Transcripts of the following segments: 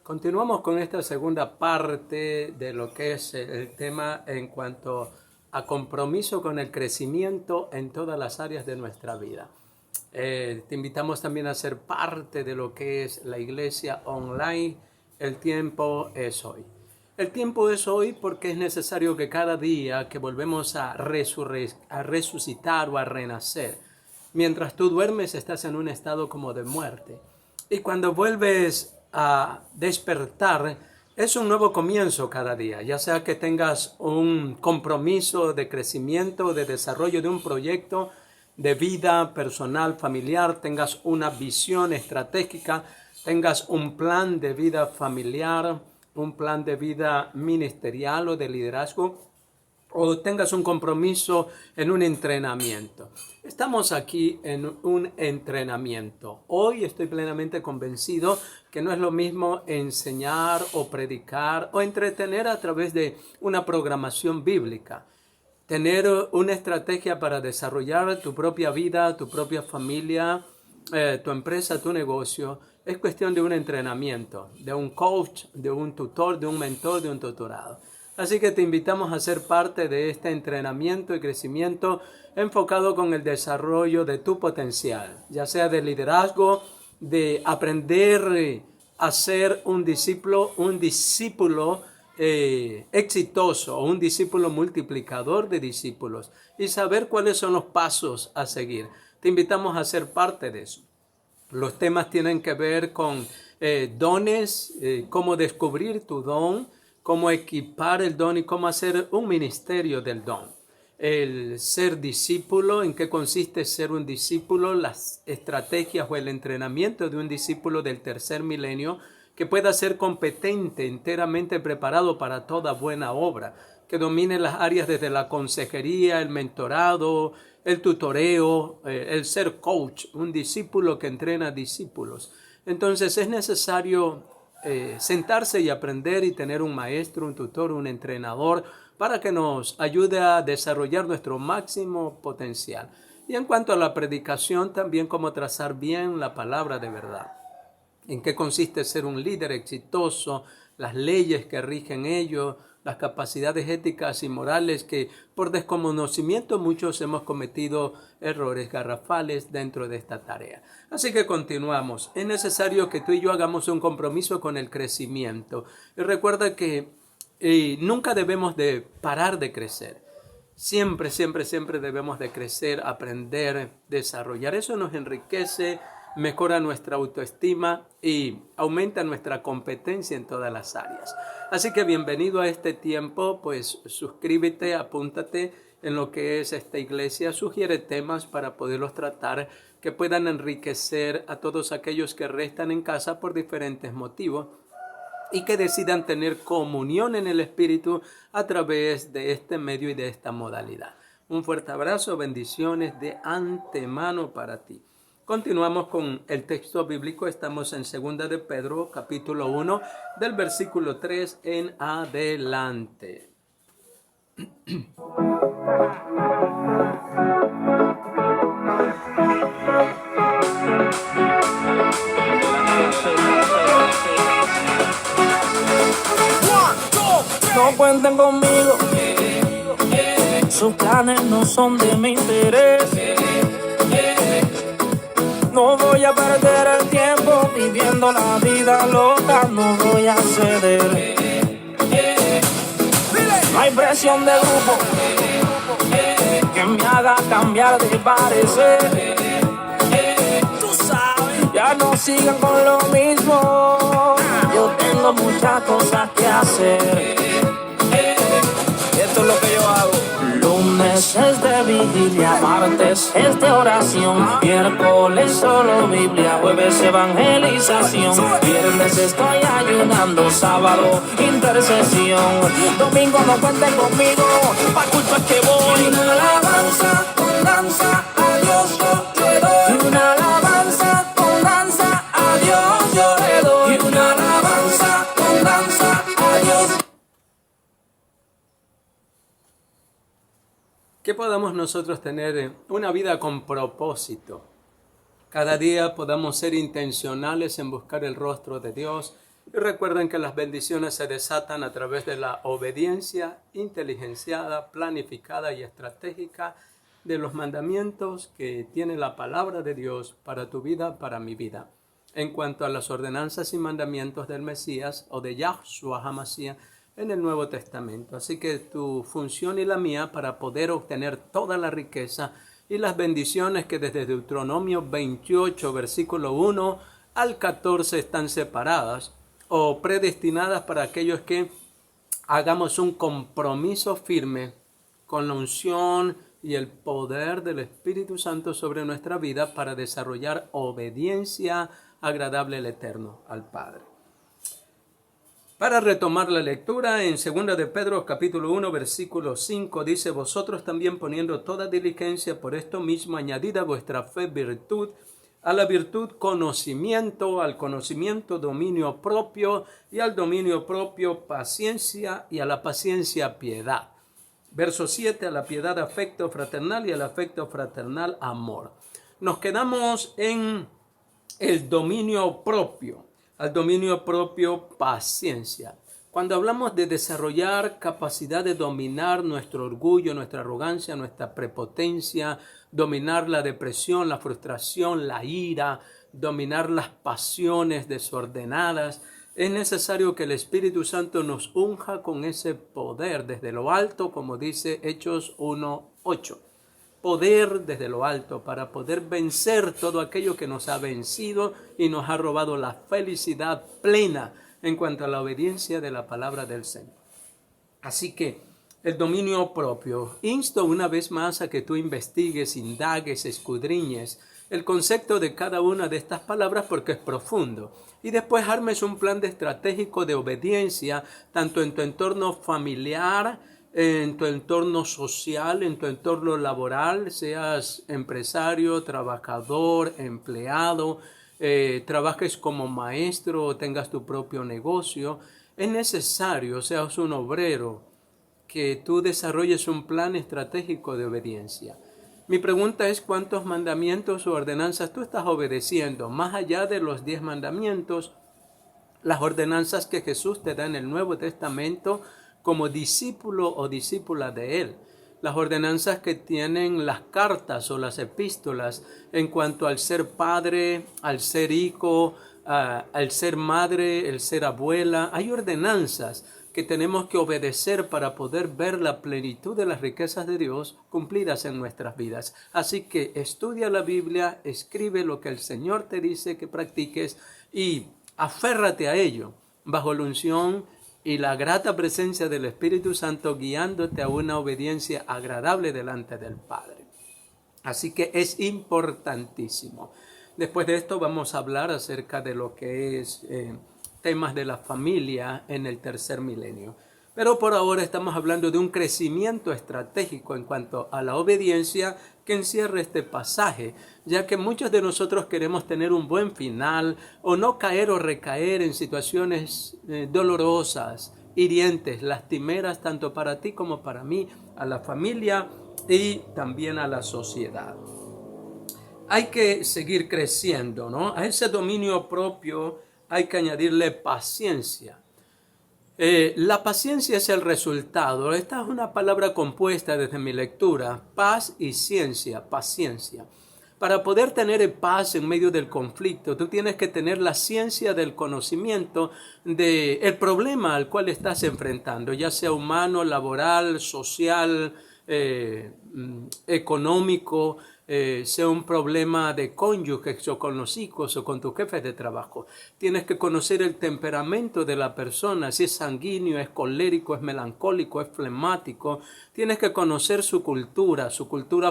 Continuamos con esta segunda parte de lo que es el tema en cuanto a compromiso con el crecimiento en todas las áreas de nuestra vida. Te invitamos también a ser parte de lo que es la iglesia online. El tiempo es hoy. El tiempo es hoy porque es necesario que cada día que volvemos a resucitar o a renacer, mientras tú duermes estás en un estado como de muerte. Y cuando vuelves a despertar, es un nuevo comienzo cada día, ya sea que tengas un compromiso de crecimiento, de desarrollo de un proyecto de vida personal, familiar, tengas una visión estratégica, tengas un plan de vida familiar, un plan de vida ministerial o de liderazgo, o tengas un compromiso en un entrenamiento. Estamos aquí en un entrenamiento. Hoy estoy plenamente convencido que no es lo mismo enseñar o predicar o entretener a través de una programación bíblica. Tener una estrategia para desarrollar tu propia vida, tu propia familia, tu empresa, tu negocio, es cuestión de un entrenamiento, de un coach, de un tutor, de un mentor, de un tutorado. Así que te invitamos a ser parte de este entrenamiento y crecimiento enfocado con el desarrollo de tu potencial, ya sea de liderazgo, de aprender a ser un discípulo exitoso o un discípulo multiplicador de discípulos y saber cuáles son los pasos a seguir. Te invitamos a ser parte de eso. Los temas tienen que ver con dones, cómo descubrir tu don, cómo equipar el don y cómo hacer un ministerio del don. El ser discípulo, en qué consiste ser un discípulo, las estrategias o el entrenamiento de un discípulo del tercer milenio que pueda ser competente, enteramente preparado para toda buena obra, que domine las áreas desde la consejería, el mentorado, el tutoreo, el ser coach, un discípulo que entrena discípulos. Entonces es necesario sentarse y aprender y tener un maestro, un tutor, un entrenador para que nos ayude a desarrollar nuestro máximo potencial. Y en cuanto a la predicación, también cómo trazar bien la palabra de verdad. En qué consiste ser un líder exitoso, las leyes que rigen ello, las capacidades éticas y morales que por desconocimiento muchos hemos cometido errores garrafales dentro de esta tarea. Así que continuamos. Es necesario que tú y yo hagamos un compromiso con el crecimiento. Y recuerda que nunca debemos de parar de crecer. Siempre debemos de crecer, aprender, desarrollar. Eso nos enriquece, mejora nuestra autoestima y aumenta nuestra competencia en todas las áreas. Así que bienvenido a este tiempo, pues suscríbete, apúntate en lo que es esta iglesia, sugiere temas para poderlos tratar que puedan enriquecer a todos aquellos que restan en casa por diferentes motivos y que decidan tener comunión en el Espíritu a través de este medio y de esta modalidad. Un fuerte abrazo, bendiciones de antemano para ti. Continuamos con el texto bíblico, estamos en 2 de Pedro, capítulo 1, del versículo 3 en adelante. No cuenten conmigo, sus planes no son de mi interés. No voy a perder el tiempo viviendo la vida loca, no voy a ceder. No hay presión de grupo que me haga cambiar de parecer. Tú sabes, ya no sigan con lo mismo, yo tengo muchas cosas que hacer. Esto es lo que yo hago. Lunes es de vigilia, martes es de oración, miércoles solo Biblia, jueves evangelización, viernes estoy ayunando, sábado intercesión, domingo no cuenten conmigo, pa' culpa es que voy. Una alabanza con danza a Dios yo le doy. Una alabanza con danza a Dios yo le doy. Una alabanza con danza a Dios. Que podamos nosotros tener una vida con propósito. Cada día podamos ser intencionales en buscar el rostro de Dios, Y recuerden que las bendiciones se desatan a través de la obediencia inteligenciada, planificada y estratégica de los mandamientos que tiene la palabra de Dios para tu vida, para mi vida. En cuanto a las ordenanzas y mandamientos del Mesías o de Yahshua HaMashiach en el Nuevo Testamento. Así que tu función y la mía para poder obtener toda la riqueza y las bendiciones que desde Deuteronomio 28, versículo 1 al 14 están separadas o predestinadas para aquellos que hagamos un compromiso firme con la unción y el poder del Espíritu Santo sobre nuestra vida para desarrollar obediencia agradable al Eterno, al Padre. Para retomar la lectura, en 2 de Pedro capítulo 1 versículo 5 dice: vosotros también poniendo toda diligencia por esto mismo, añadid a vuestra fe virtud, a la virtud conocimiento, al conocimiento dominio propio, y al dominio propio paciencia, y a la paciencia piedad. Verso 7, a la piedad afecto fraternal, y al afecto fraternal amor. Nos quedamos en el dominio propio, al dominio propio paciencia. Cuando hablamos de desarrollar capacidad de dominar nuestro orgullo, nuestra arrogancia, nuestra prepotencia, dominar la depresión, la frustración, la ira, dominar las pasiones desordenadas, es necesario que el Espíritu Santo nos unja con ese poder desde lo alto, como dice Hechos 1:8. Poder desde lo alto para poder vencer todo aquello que nos ha vencido y nos ha robado la felicidad plena en cuanto a la obediencia de la palabra del Señor. Así que el dominio propio. Insto una vez más a que tú investigues, indagues, escudriñes el concepto de cada una de estas palabras porque es profundo. Y después armes un plan estratégico de obediencia, tanto en tu entorno familiar, en tu entorno social, en tu entorno laboral, seas empresario, trabajador, empleado, trabajes como maestro o tengas tu propio negocio. Es necesario, seas un obrero, que tú desarrolles un plan estratégico de obediencia. Mi pregunta es: ¿cuántos mandamientos o ordenanzas tú estás obedeciendo? Más allá de los 10 mandamientos, las ordenanzas que Jesús te da en el Nuevo Testamento como discípulo o discípula de Él. Las ordenanzas que tienen las cartas o las epístolas en cuanto al ser padre, al ser hijo, al ser madre, el ser abuela. Hay ordenanzas que tenemos que obedecer para poder ver la plenitud de las riquezas de Dios cumplidas en nuestras vidas. Así que estudia la Biblia, escribe lo que el Señor te dice que practiques y aférrate a ello bajo la unción y la grata presencia del Espíritu Santo guiándote a una obediencia agradable delante del Padre. Así que es importantísimo. Después de esto vamos a hablar acerca de lo que es temas de la familia en el tercer milenio. Pero por ahora estamos hablando de un crecimiento estratégico en cuanto a la obediencia que encierra este pasaje, ya que muchos de nosotros queremos tener un buen final o no caer o recaer en situaciones dolorosas, hirientes, lastimeras, tanto para ti como para mí, a la familia y también a la sociedad. Hay que seguir creciendo, ¿no? A ese dominio propio hay que añadirle paciencia. La paciencia es el resultado. Esta es una palabra compuesta desde mi lectura. Paz y ciencia, paciencia. Para poder tener paz en medio del conflicto, tú tienes que tener la ciencia del conocimiento del problema al cual estás enfrentando, ya sea humano, laboral, social, económico, sea un problema de cónyuges o con los hijos o con tu jefe de trabajo. Tienes que conocer el temperamento de la persona, si es sanguíneo, es colérico, es melancólico, es flemático. Tienes que conocer su cultura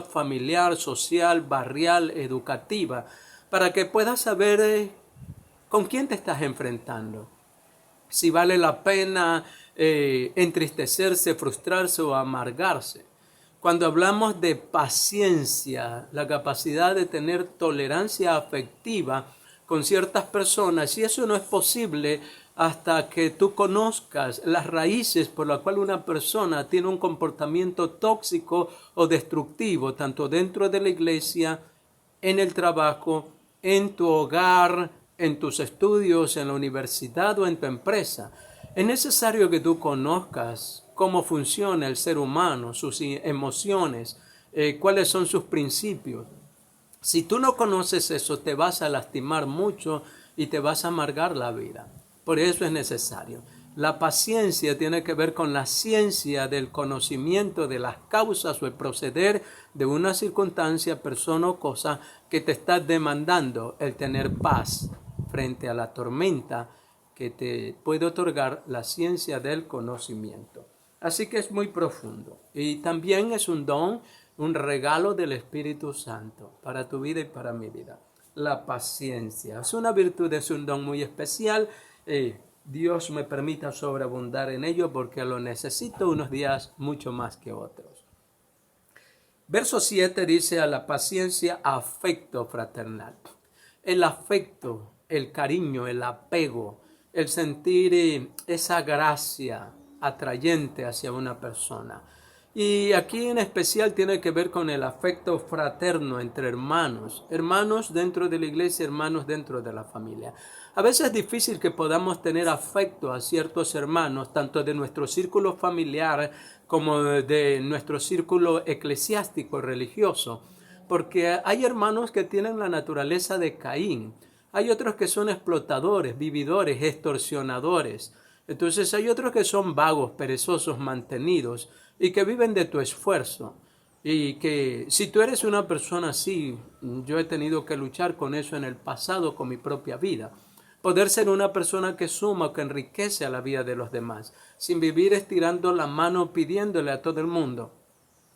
familiar, social, barrial, educativa, para que puedas saber con quién te estás enfrentando. Si vale la pena entristecerse, frustrarse o amargarse. Cuando hablamos de paciencia, la capacidad de tener tolerancia afectiva con ciertas personas, y eso no es posible hasta que tú conozcas las raíces por las cuales una persona tiene un comportamiento tóxico o destructivo, tanto dentro de la iglesia, en el trabajo, en tu hogar, en tus estudios, en la universidad o en tu empresa. Es necesario que tú conozcas cómo funciona el ser humano, sus emociones, cuáles son sus principios. Si tú no conoces eso, te vas a lastimar mucho y te vas a amargar la vida. Por eso es necesario. La paciencia tiene que ver con la ciencia del conocimiento de las causas o el proceder de una circunstancia, persona o cosa que te está demandando el tener paz frente a la tormenta que te puede otorgar la ciencia del conocimiento. Así que es muy profundo y también es un don, un regalo del Espíritu Santo para tu vida y para mi vida. La paciencia es una virtud, es un don muy especial. Dios me permita sobreabundar en ello porque lo necesito unos días mucho más que otros. Verso 7 dice: a la paciencia afecto fraternal. El afecto, el cariño, el apego, el sentir esa gracia atrayente hacia una persona. Y aquí en especial tiene que ver con el afecto fraterno entre hermanos, hermanos dentro de la iglesia, hermanos dentro de la familia. A veces es difícil que podamos tener afecto a ciertos hermanos, tanto de nuestro círculo familiar como de nuestro círculo eclesiástico religioso, porque hay hermanos que tienen la naturaleza de Caín, hay otros que son explotadores, vividores, extorsionadores. Entonces hay otros que son vagos, perezosos, mantenidos y que viven de tu esfuerzo. Y que si tú eres una persona así, yo he tenido que luchar con eso en el pasado, con mi propia vida. Poder ser una persona que suma, que enriquece a la vida de los demás, sin vivir estirando la mano pidiéndole a todo el mundo.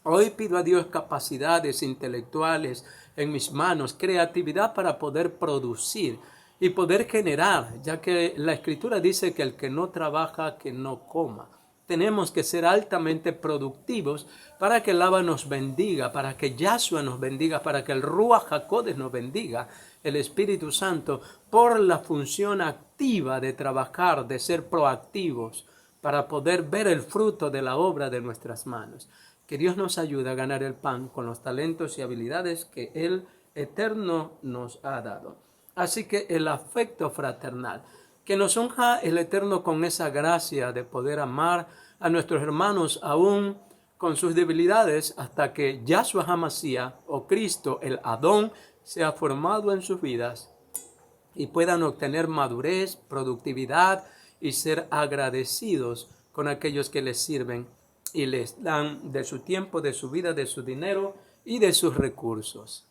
Hoy pido a Dios capacidades intelectuales en mis manos, creatividad para poder producir y poder generar, ya que la Escritura dice que el que no trabaja, que no coma. Tenemos que ser altamente productivos para que el Abba nos bendiga, para que Yahshua nos bendiga, para que el Ruach HaKodesh nos bendiga, el Espíritu Santo, por la función activa de trabajar, de ser proactivos, para poder ver el fruto de la obra de nuestras manos. Que Dios nos ayude a ganar el pan con los talentos y habilidades que el Eterno nos ha dado. Así que el afecto fraternal, que nos unja el Eterno con esa gracia de poder amar a nuestros hermanos aún con sus debilidades hasta que Yahshua HaMashiach o Cristo, el Adón, sea formado en sus vidas y puedan obtener madurez, productividad y ser agradecidos con aquellos que les sirven y les dan de su tiempo, de su vida, de su dinero y de sus recursos.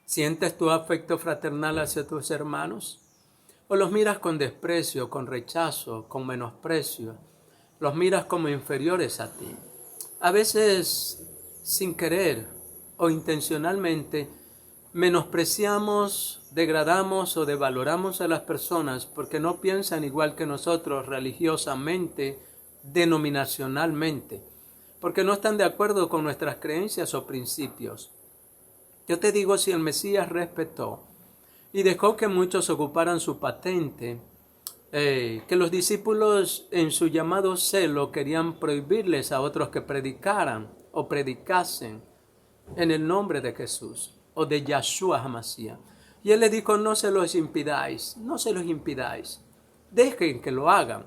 ¿Sientes tu afecto fraternal hacia tus hermanos? ¿O los miras con desprecio, con rechazo, con menosprecio? ¿Los miras como inferiores a ti? A veces, sin querer o intencionalmente, menospreciamos, degradamos o devaloramos a las personas porque no piensan igual que nosotros religiosamente, denominacionalmente, porque no están de acuerdo con nuestras creencias o principios. Yo te digo, si el Mesías respetó y dejó que muchos ocuparan su patente, que los discípulos en su llamado celo querían prohibirles a otros que predicaran o predicasen en el nombre de Jesús o de Yahshua HaMashiach. Y él le dijo: no se los impidáis, no se los impidáis, dejen que lo hagan,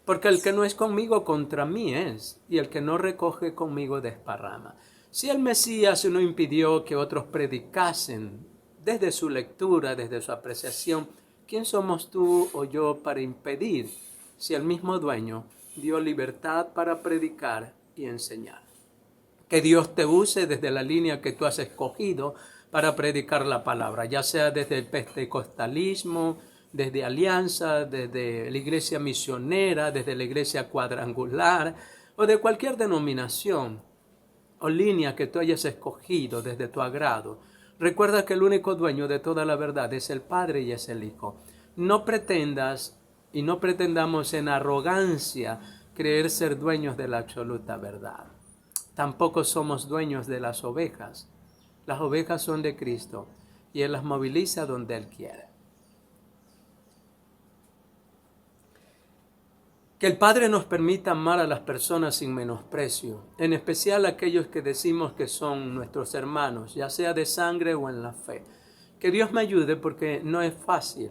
porque el que no es conmigo contra mí es, y el que no recoge conmigo desparrama. Si el Mesías no impidió que otros predicasen desde su lectura, desde su apreciación, ¿quién somos tú o yo para impedir si el mismo dueño dio libertad para predicar y enseñar? Que Dios te use desde la línea que tú has escogido para predicar la palabra, ya sea desde el pentecostalismo, desde Alianza, desde la iglesia misionera, desde la iglesia cuadrangular o de cualquier denominación o línea que tú hayas escogido desde tu agrado. Recuerda que el único dueño de toda la verdad es el Padre y es el Hijo. No pretendas y no pretendamos en arrogancia creer ser dueños de la absoluta verdad. Tampoco somos dueños de las ovejas. Las ovejas son de Cristo y Él las moviliza donde Él quiere. Que el Padre nos permita amar a las personas sin menosprecio, en especial aquellos que decimos que son nuestros hermanos, ya sea de sangre o en la fe. Que Dios me ayude porque no es fácil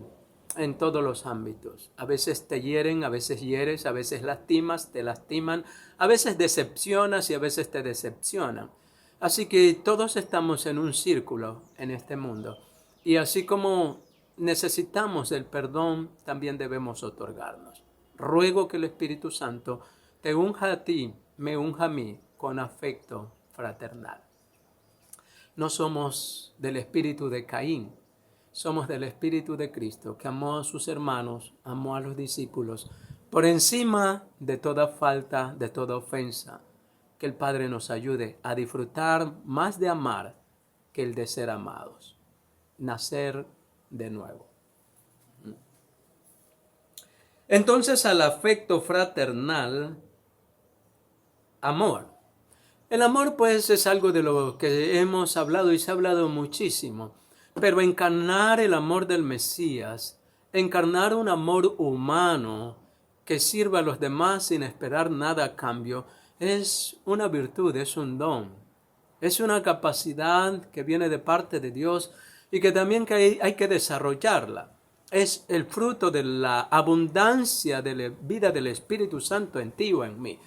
en todos los ámbitos. A veces te hieren, a veces hieres, a veces lastimas, te lastiman, a veces decepcionas y a veces te decepcionan. Así que todos estamos en un círculo en este mundo. Y así como necesitamos el perdón, también debemos otorgarnos. Ruego que el Espíritu Santo te unja a ti, me unja a mí con afecto fraternal. No somos del espíritu de Caín, somos del espíritu de Cristo, que amó a sus hermanos, amó a los discípulos, por encima de toda falta, de toda ofensa. Que el Padre nos ayude a disfrutar más de amar que el de ser amados. Nacer de nuevo. Entonces, al afecto fraternal, amor. El amor, pues, es algo de lo que hemos hablado y se ha hablado muchísimo. Pero encarnar el amor del Mesías, encarnar un amor humano que sirva a los demás sin esperar nada a cambio, es una virtud, es un don. Es una capacidad que viene de parte de Dios y que también hay que desarrollarla. Es el fruto de la abundancia de la vida del Espíritu Santo en ti o en mí.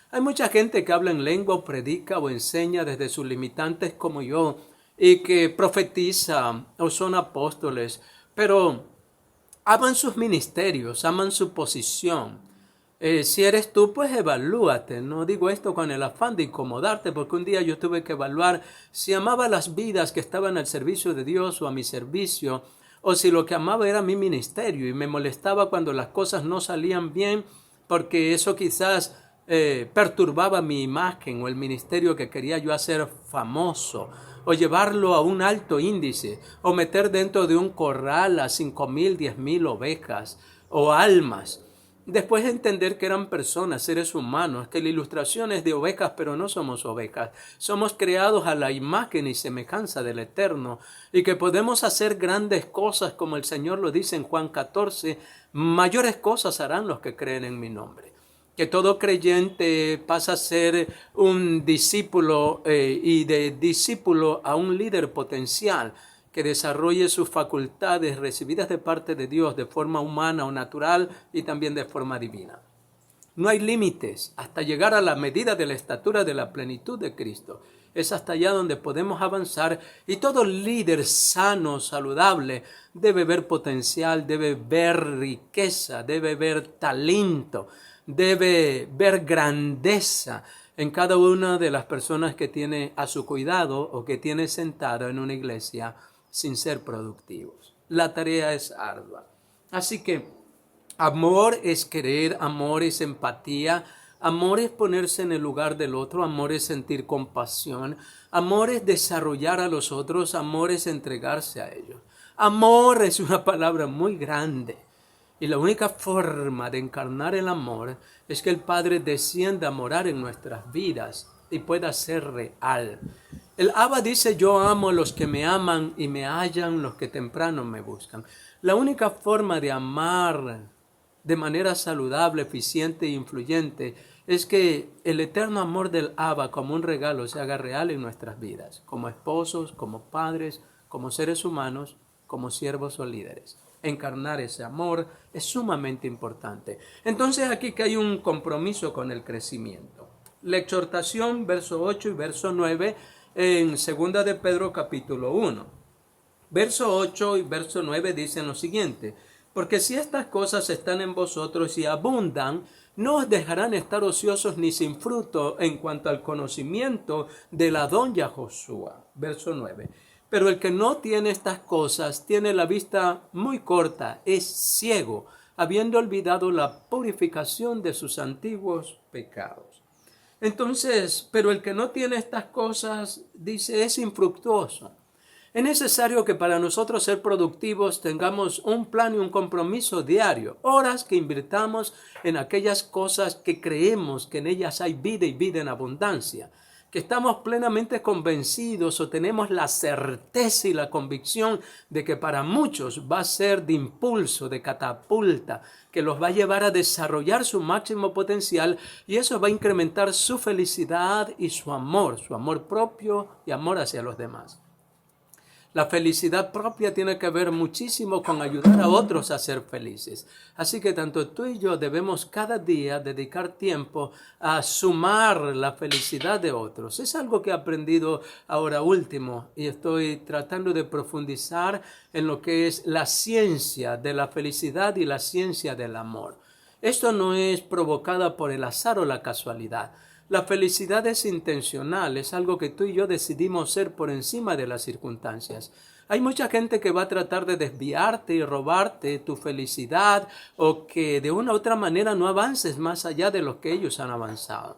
Hay mucha gente que habla en lengua o predica o enseña desde sus limitantes como yo y que profetiza o son apóstoles, pero aman sus ministerios, aman su posición. Si eres tú, pues evalúate. No digo esto con el afán de incomodarte, porque un día yo tuve que evaluar si amaba las vidas que estaban al servicio de Dios o a mi servicio, o si lo que amaba era mi ministerio, y me molestaba cuando las cosas no salían bien, porque eso quizás perturbaba mi imagen o el ministerio que quería yo hacer famoso, o llevarlo a un alto índice, o meter dentro de un corral a 5,000, 10,000 ovejas o almas. Después de entender que eran personas, seres humanos, que la ilustración es de ovejas, pero no somos ovejas. Somos creados a la imagen y semejanza del Eterno y que podemos hacer grandes cosas, como el Señor lo dice en Juan 14, mayores cosas harán los que creen en mi nombre. Que todo creyente pasa a ser un discípulo y de discípulo a un líder potencial, que desarrolle sus facultades recibidas de parte de Dios de forma humana o natural y también de forma divina. No hay límites hasta llegar a la medida de la estatura de la plenitud de Cristo. Es hasta allá donde podemos avanzar y todo líder sano, saludable, debe ver potencial, debe ver riqueza, debe ver talento, debe ver grandeza en cada una de las personas que tiene a su cuidado o que tiene sentado en una iglesia sin ser productivos. La tarea es ardua. Así que amor es querer, amor es empatía, amor es ponerse en el lugar del otro, amor es sentir compasión, amor es desarrollar a los otros, amor es entregarse a ellos. Amor es una palabra muy grande y la única forma de encarnar el amor es que el Padre descienda a morar en nuestras vidas y pueda ser real. El Abba dice: yo amo a los que me aman y me hallan los que temprano me buscan. La única forma de amar de manera saludable, eficiente e influyente es que el eterno amor del Abba como un regalo se haga real en nuestras vidas, como esposos, como padres, como seres humanos, como siervos o líderes. Encarnar ese amor es sumamente importante. Entonces aquí que hay un compromiso con el crecimiento. La exhortación, verso 8 y verso 9, en 2 de Pedro capítulo 1. Verso 8 y verso 9 dicen lo siguiente: porque si estas cosas están en vosotros y abundan, no os dejarán estar ociosos ni sin fruto en cuanto al conocimiento del Adón Yahoshua. Verso 9. Pero el que no tiene estas cosas tiene la vista muy corta, es ciego, habiendo olvidado la purificación de sus antiguos pecados. Entonces, pero el que no tiene estas cosas, dice, es infructuoso. Es necesario que para nosotros ser productivos tengamos un plan y un compromiso diario, horas que invirtamos en aquellas cosas que creemos que en ellas hay vida y vida en abundancia, que estamos plenamente convencidos o tenemos la certeza y la convicción de que para muchos va a ser de impulso, de catapulta, que los va a llevar a desarrollar su máximo potencial y eso va a incrementar su felicidad y su amor propio y amor hacia los demás. La felicidad propia tiene que ver muchísimo con ayudar a otros a ser felices. Así que tanto tú y yo debemos cada día dedicar tiempo a sumar la felicidad de otros. Es algo que he aprendido ahora último y estoy tratando de profundizar en lo que es la ciencia de la felicidad y la ciencia del amor. Esto no es provocada por el azar o la casualidad. La felicidad es intencional, es algo que tú y yo decidimos ser por encima de las circunstancias. Hay mucha gente que va a tratar de desviarte y robarte tu felicidad o que de una u otra manera no avances más allá de lo que ellos han avanzado.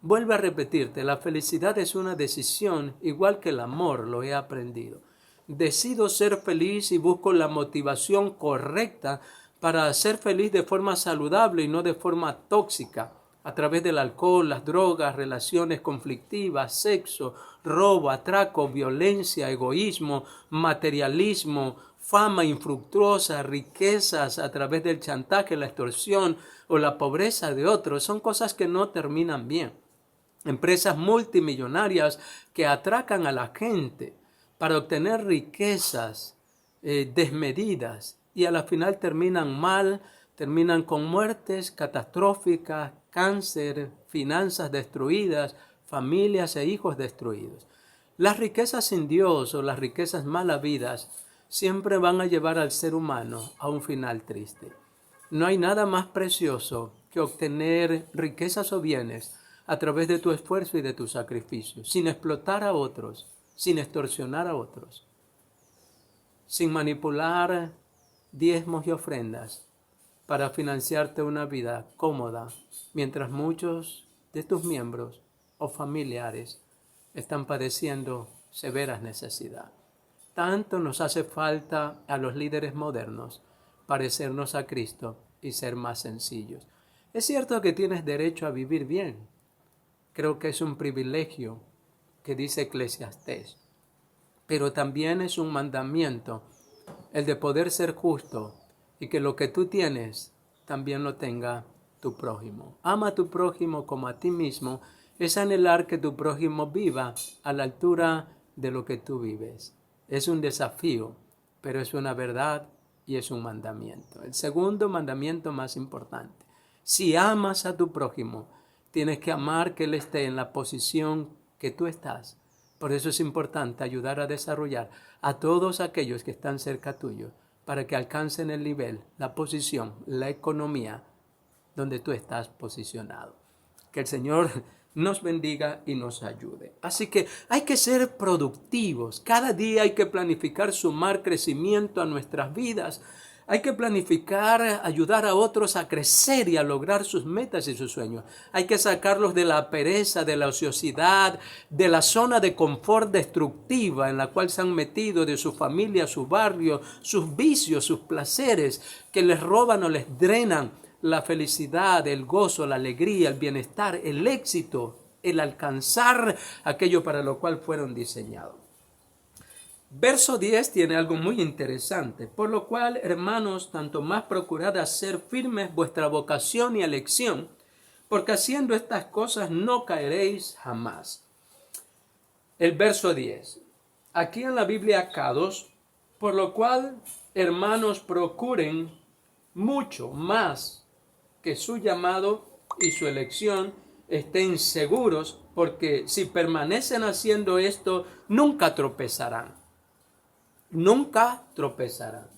Vuelvo a repetirte, la felicidad es una decisión, igual que el amor, lo he aprendido. Decido ser feliz y busco la motivación correcta para ser feliz de forma saludable y no de forma tóxica. A través del alcohol, las drogas, relaciones conflictivas, sexo, robo, atraco, violencia, egoísmo, materialismo, fama infructuosa, riquezas a través del chantaje, la extorsión o la pobreza de otros, son cosas que no terminan bien. Empresas multimillonarias que atracan a la gente para obtener riquezas desmedidas y a la final terminan mal, terminan con muertes catastróficas, cáncer, finanzas destruidas, familias e hijos destruidos. Las riquezas sin Dios o las riquezas mal habidas siempre van a llevar al ser humano a un final triste. No hay nada más precioso que obtener riquezas o bienes a través de tu esfuerzo y de tu sacrificio, sin explotar a otros, sin extorsionar a otros, sin manipular diezmos y ofrendas para financiarte una vida cómoda, mientras muchos de tus miembros o familiares están padeciendo severas necesidades. Tanto nos hace falta a los líderes modernos parecernos a Cristo y ser más sencillos. Es cierto que tienes derecho a vivir bien. Creo que es un privilegio que dice Eclesiastés, pero también es un mandamiento el de poder ser justo y que lo que tú tienes también lo tenga tu prójimo. Ama a tu prójimo como a ti mismo. Es anhelar que tu prójimo viva a la altura de lo que tú vives. Es un desafío, pero es una verdad y es un mandamiento. El segundo mandamiento más importante. Si amas a tu prójimo, tienes que amar que él esté en la posición que tú estás. Por eso es importante ayudar a desarrollar a todos aquellos que están cerca tuyo para que alcancen el nivel, la posición, la economía donde tú estás posicionado. Que el Señor nos bendiga y nos ayude. Así que hay que ser productivos. Cada día hay que planificar sumar crecimiento a nuestras vidas. Hay que planificar ayudar a otros a crecer y a lograr sus metas y sus sueños. Hay que sacarlos de la pereza, de la ociosidad, de la zona de confort destructiva en la cual se han metido, de su familia, su barrio, sus vicios, sus placeres que les roban o les drenan la felicidad, el gozo, la alegría, el bienestar, el éxito, el alcanzar aquello para lo cual fueron diseñados. Verso 10 tiene algo muy interesante, por lo cual, hermanos, tanto más procurad hacer firmes vuestra vocación y elección, porque haciendo estas cosas no caeréis jamás. El verso 10. Aquí en la Biblia K2, por lo cual, hermanos, procuren mucho más que su llamado y su elección estén seguros, porque si permanecen haciendo esto, nunca tropezarán. Nunca tropezarán.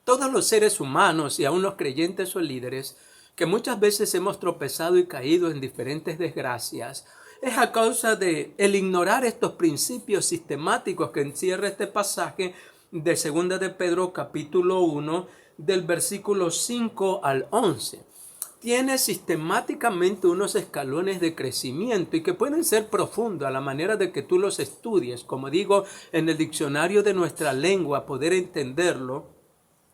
Todos los seres humanos y aún los creyentes o líderes que muchas veces hemos tropezado y caído en diferentes desgracias, es a causa de el ignorar estos principios sistemáticos que encierra este pasaje de 2 de Pedro capítulo 1 del versículo 5 al 11. Tiene sistemáticamente unos escalones de crecimiento y que pueden ser profundos a la manera de que tú los estudies. Como digo, en el diccionario de nuestra lengua, poder entenderlo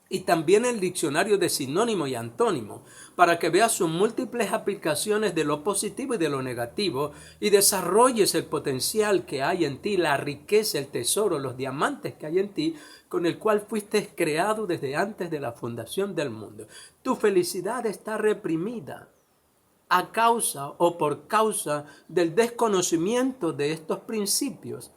y también el diccionario de sinónimo y antónimo, para que veas sus múltiples aplicaciones de lo positivo y de lo negativo y desarrolles el potencial que hay en ti, la riqueza, el tesoro, los diamantes que hay en ti, con el cual fuiste creado desde antes de la fundación del mundo. Tu felicidad está reprimida a causa o por causa del desconocimiento de estos principios.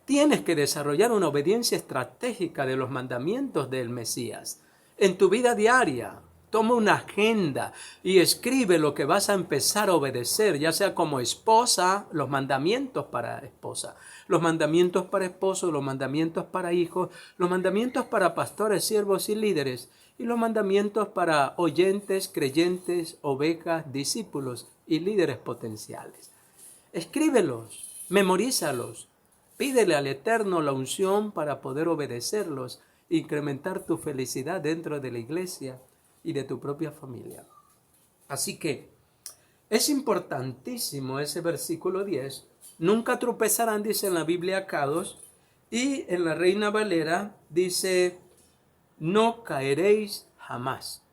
Tienes que desarrollar una obediencia estratégica de los mandamientos del Mesías. En tu vida diaria, toma una agenda y escribe lo que vas a empezar a obedecer, ya sea como esposa, los mandamientos para esposa, los mandamientos para esposo, los mandamientos para hijos, los mandamientos para pastores, siervos y líderes, y los mandamientos para oyentes, creyentes, ovejas, discípulos y líderes potenciales. Escríbelos, memorízalos. Pídele al Eterno la unción para poder obedecerlos e incrementar tu felicidad dentro de la iglesia y de tu propia familia. Así que es importantísimo ese versículo 10. Nunca tropezarán, dice en la Biblia K2, y en la Reina Valera dice, no caeréis jamás.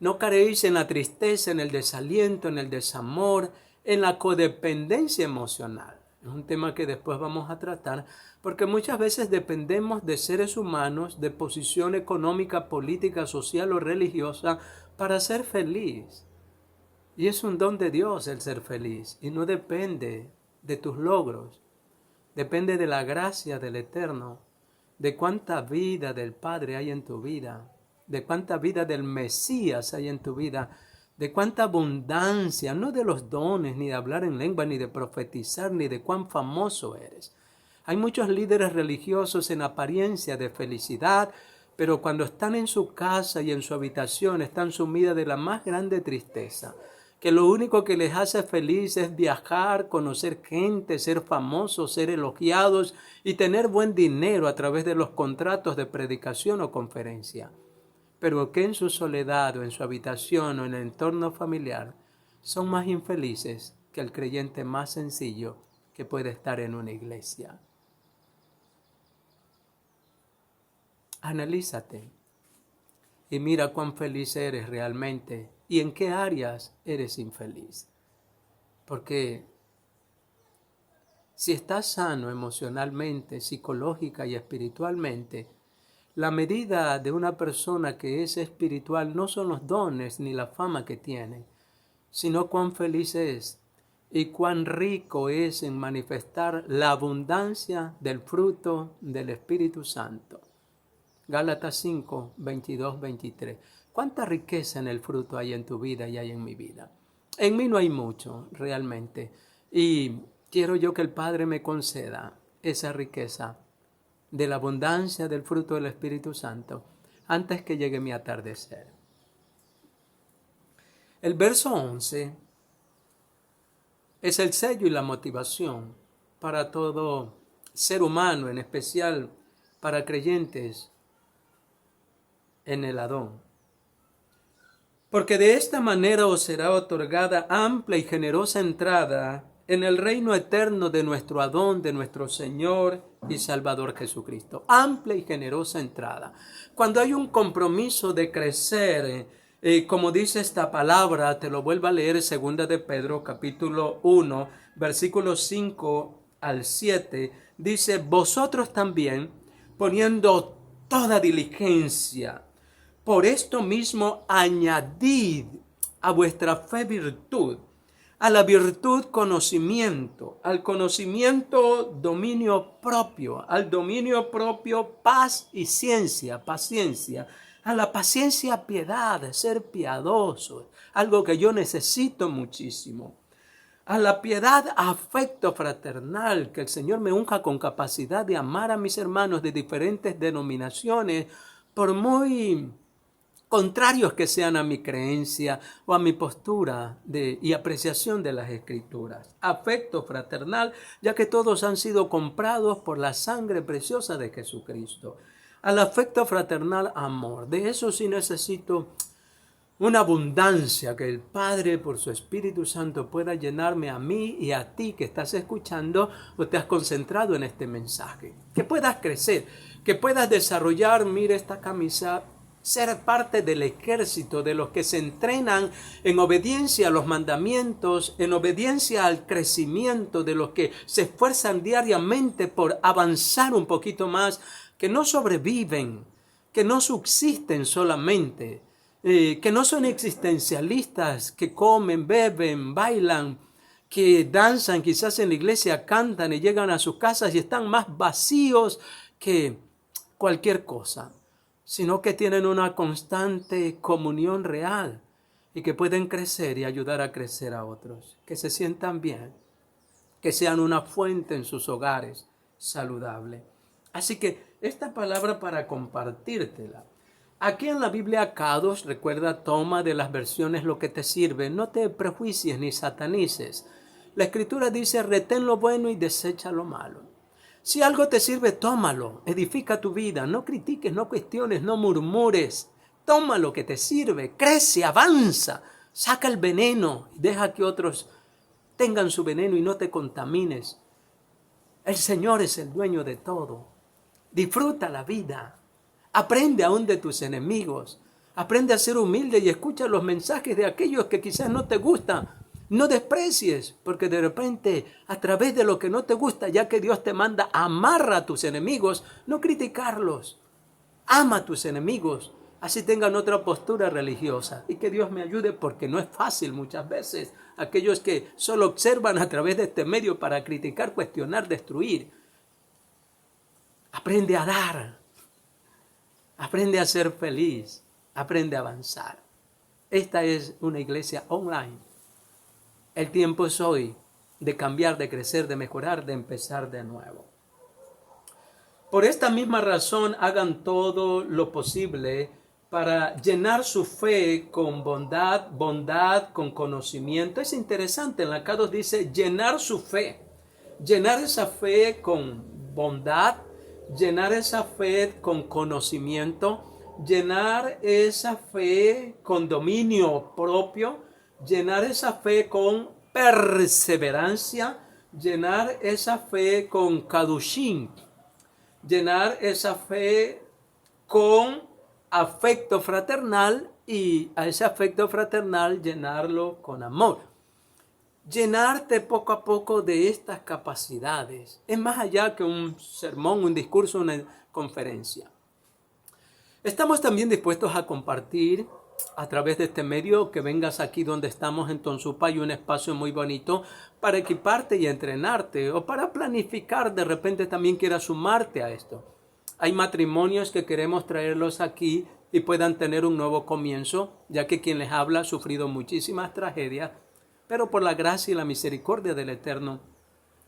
No caeréis en la tristeza, en el desaliento, en el desamor, en la codependencia emocional. Es un tema que después vamos a tratar, porque muchas veces dependemos de seres humanos, de posición económica, política, social o religiosa para ser feliz. Y es un don de Dios el ser feliz, y no depende de tus logros, depende de la gracia del Eterno, de cuánta vida del Padre hay en tu vida, de cuánta vida del Mesías hay en tu vida, de cuánta abundancia, no de los dones, ni de hablar en lengua, ni de profetizar, ni de cuán famoso eres. Hay muchos líderes religiosos en apariencia de felicidad, pero cuando están en su casa y en su habitación están sumidas de la más grande tristeza, que lo único que les hace feliz es viajar, conocer gente, ser famosos, ser elogiados y tener buen dinero a través de los contratos de predicación o conferencia. Pero que en su soledad o en su habitación o en el entorno familiar son más infelices que el creyente más sencillo que puede estar en una iglesia. Analízate y mira cuán feliz eres realmente y en qué áreas eres infeliz. Porque si estás sano emocionalmente, psicológica y espiritualmente, la medida de una persona que es espiritual no son los dones ni la fama que tiene, sino cuán feliz es y cuán rico es en manifestar la abundancia del fruto del Espíritu Santo. Gálatas 5, 22, 23. ¿Cuánta riqueza en el fruto hay en tu vida y hay en mi vida? En mí no hay mucho, realmente. Y quiero yo que el Padre me conceda esa riqueza de la abundancia del fruto del Espíritu Santo antes que llegue mi atardecer. El verso 11 es el sello y la motivación para todo ser humano, en especial para creyentes en el Adón. Porque de esta manera os será otorgada amplia y generosa entrada en el reino eterno de nuestro Adón, de nuestro Señor y Salvador Jesucristo. Amplia y generosa entrada. Cuando hay un compromiso de crecer, como dice esta palabra, te lo vuelvo a leer, 2 de Pedro, capítulo 1, versículos 5 al 7, dice, vosotros también, poniendo toda diligencia, por esto mismo añadid a vuestra fe virtud, a la virtud conocimiento, al conocimiento dominio propio, al dominio propio paz y ciencia, paciencia, a la paciencia piedad, ser piadoso, algo que yo necesito muchísimo. A la piedad, afecto fraternal, que el Señor me unja con capacidad de amar a mis hermanos de diferentes denominaciones, por muy contrarios que sean a mi creencia o a mi postura y apreciación de las Escrituras. Afecto fraternal, ya que todos han sido comprados por la sangre preciosa de Jesucristo. Al afecto fraternal, amor. De eso sí necesito una abundancia, que el Padre por su Espíritu Santo pueda llenarme a mí y a ti que estás escuchando o te has concentrado en este mensaje. Que puedas crecer, que puedas desarrollar, mira esta camisa, ser parte del ejército, de los que se entrenan en obediencia a los mandamientos, en obediencia al crecimiento, de los que se esfuerzan diariamente por avanzar un poquito más, que no sobreviven, que no subsisten solamente, que no son existencialistas, que comen, beben, bailan, que danzan, quizás en la iglesia cantan y llegan a sus casas y están más vacíos que cualquier cosa, sino que tienen una constante comunión real y que pueden crecer y ayudar a crecer a otros, que se sientan bien, que sean una fuente en sus hogares saludable. Así que esta palabra para compartírtela. Aquí en la Biblia K2, recuerda, toma de las versiones lo que te sirve, no te prejuicies ni satanices. La Escritura dice, retén lo bueno y desecha lo malo. Si algo te sirve, tómalo, edifica tu vida, no critiques, no cuestiones, no murmures. Toma lo que te sirve, crece, avanza, saca el veneno y deja que otros tengan su veneno y no te contamines. El Señor es el dueño de todo. Disfruta la vida. Aprende aún de tus enemigos. Aprende a ser humilde y escucha los mensajes de aquellos que quizás no te gustan. No desprecies, porque de repente, a través de lo que no te gusta, ya que Dios te manda, amarra a tus enemigos, no criticarlos. Ama a tus enemigos, así tengan otra postura religiosa. Y que Dios me ayude, porque no es fácil muchas veces. Aquellos que solo observan a través de este medio para criticar, cuestionar, destruir. Aprende a dar. Aprende a ser feliz. Aprende a avanzar. Esta es una iglesia online. El tiempo es hoy de cambiar, de crecer, de mejorar, de empezar de nuevo. Por esta misma razón, hagan todo lo posible para llenar su fe con bondad con conocimiento. Es interesante, en la K2 dice llenar su fe. Llenar esa fe con bondad, llenar esa fe con conocimiento, llenar esa fe con dominio propio, llenar esa fe con perseverancia, llenar esa fe con kadushim, llenar esa fe con afecto fraternal y a ese afecto fraternal llenarlo con amor. Llenarte poco a poco de estas capacidades. Es más allá que un sermón, un discurso, una conferencia. Estamos también dispuestos a compartir a través de este medio, que vengas aquí donde estamos en Tonsupa, hay un espacio muy bonito para equiparte y entrenarte, o para planificar, de repente también quieras sumarte a esto. Hay matrimonios que queremos traerlos aquí y puedan tener un nuevo comienzo, ya que quien les habla ha sufrido muchísimas tragedias, pero por la gracia y la misericordia del Eterno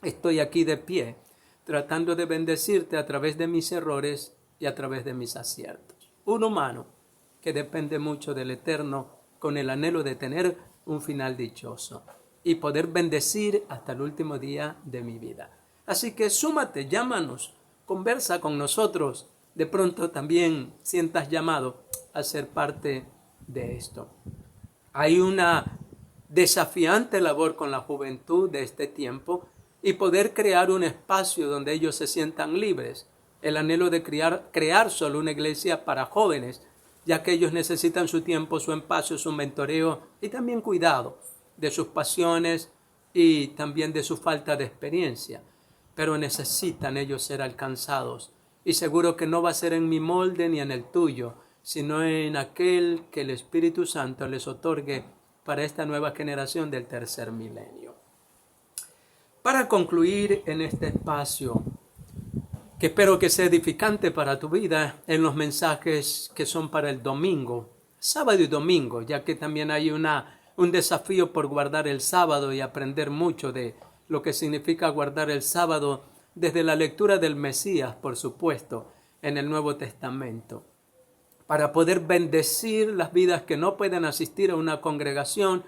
estoy aquí de pie, tratando de bendecirte a través de mis errores y a través de mis aciertos. Un humano que depende mucho del Eterno, con el anhelo de tener un final dichoso y poder bendecir hasta el último día de mi vida. Así que súmate, llámanos, conversa con nosotros. De pronto también sientas llamado a ser parte de esto. Hay una desafiante labor con la juventud de este tiempo y poder crear un espacio donde ellos se sientan libres. El anhelo de crear solo una iglesia para jóvenes, ya que ellos necesitan su tiempo, su espacio, su mentoreo y también cuidado de sus pasiones y también de su falta de experiencia. Pero necesitan ellos ser alcanzados. Y seguro que no va a ser en mi molde ni en el tuyo, sino en aquel que el Espíritu Santo les otorgue para esta nueva generación del tercer milenio. Para concluir en este espacio, que espero que sea edificante para tu vida, en los mensajes que son para el domingo, sábado y domingo, ya que también hay un desafío por guardar el sábado y aprender mucho de lo que significa guardar el sábado desde la lectura del Mesías, por supuesto, en el Nuevo Testamento, para poder bendecir las vidas que no pueden asistir a una congregación,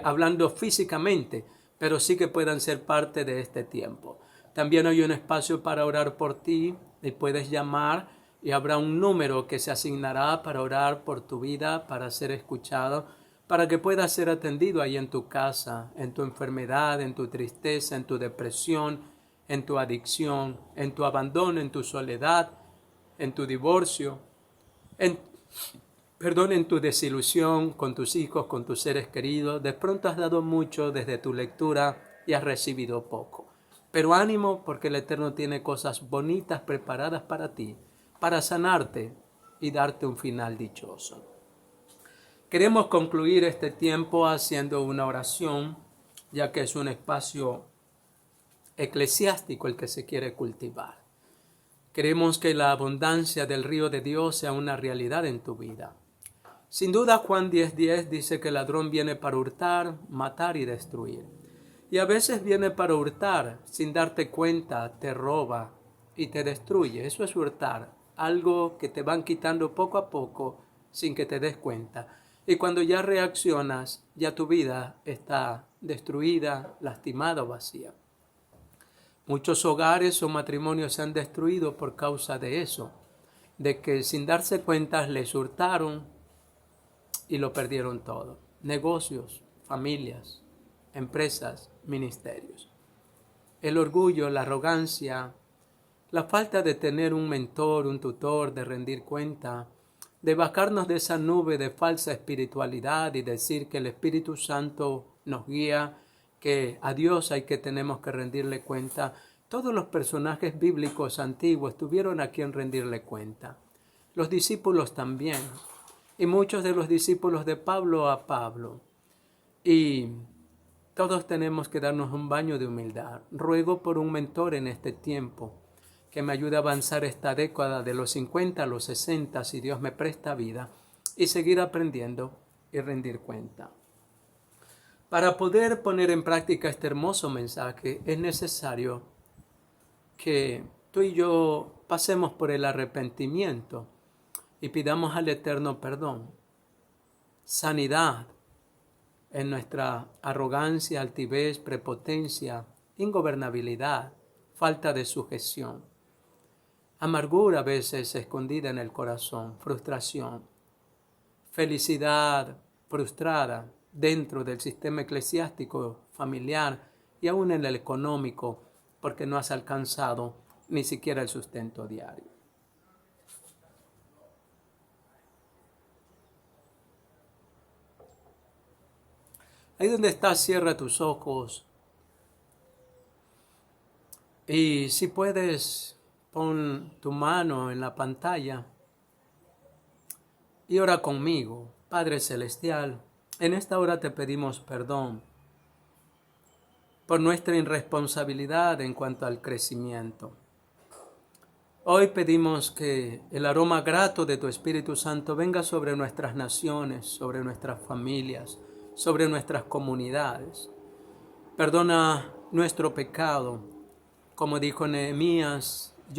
hablando físicamente, pero sí que puedan ser parte de este tiempo. También hay un espacio para orar por ti y puedes llamar y habrá un número que se asignará para orar por tu vida, para ser escuchado, para que puedas ser atendido ahí en tu casa, en tu enfermedad, en tu tristeza, en tu depresión, en tu adicción, en tu abandono, en tu soledad, en tu divorcio, en Perdonen tu desilusión con tus hijos, con tus seres queridos. De pronto has dado mucho desde tu lectura y has recibido poco. Pero ánimo, porque el Eterno tiene cosas bonitas preparadas para ti, para sanarte y darte un final dichoso. Queremos concluir este tiempo haciendo una oración, ya que es un espacio eclesiástico el que se quiere cultivar. Queremos que la abundancia del río de Dios sea una realidad en tu vida. Sin duda, Juan 10:10 dice que el ladrón viene para hurtar, matar y destruir. Y a veces viene para hurtar, sin darte cuenta, te roba y te destruye. Eso es hurtar, algo que te van quitando poco a poco sin que te des cuenta. Y cuando ya reaccionas, ya tu vida está destruida, lastimada o vacía. Muchos hogares o matrimonios se han destruido por causa de eso, de que sin darse cuenta les hurtaron y lo perdieron todo. Negocios, familias, empresas, ministerios. El orgullo, la arrogancia, la falta de tener un mentor, un tutor, de rendir cuenta, de bajarnos de esa nube de falsa espiritualidad y decir que el Espíritu Santo nos guía, que a Dios tenemos que rendirle cuenta. Todos los personajes bíblicos antiguos tuvieron a quien rendirle cuenta. Los discípulos también. Y muchos de los discípulos de Pablo a Pablo. Y todos tenemos que darnos un baño de humildad. Ruego por un mentor en este tiempo que me ayude a avanzar esta década de los 50 a los 60, si Dios me presta vida, y seguir aprendiendo y rendir cuenta. Para poder poner en práctica este hermoso mensaje es necesario que tú y yo pasemos por el arrepentimiento y pidamos al Eterno perdón, sanidad en nuestra arrogancia, altivez, prepotencia, ingobernabilidad, falta de sujeción, amargura a veces escondida en el corazón, frustración, felicidad frustrada dentro del sistema eclesiástico, familiar y aún en el económico, porque no has alcanzado ni siquiera el sustento diario. Ahí donde estás, cierra tus ojos y si puedes, pon tu mano en la pantalla y ora conmigo. Padre Celestial, en esta hora te pedimos perdón por nuestra irresponsabilidad en cuanto al crecimiento. Hoy pedimos que el aroma grato de tu Espíritu Santo venga sobre nuestras naciones, sobre nuestras familias, sobre nuestras comunidades. Perdona nuestro pecado, como dijo Nehemías,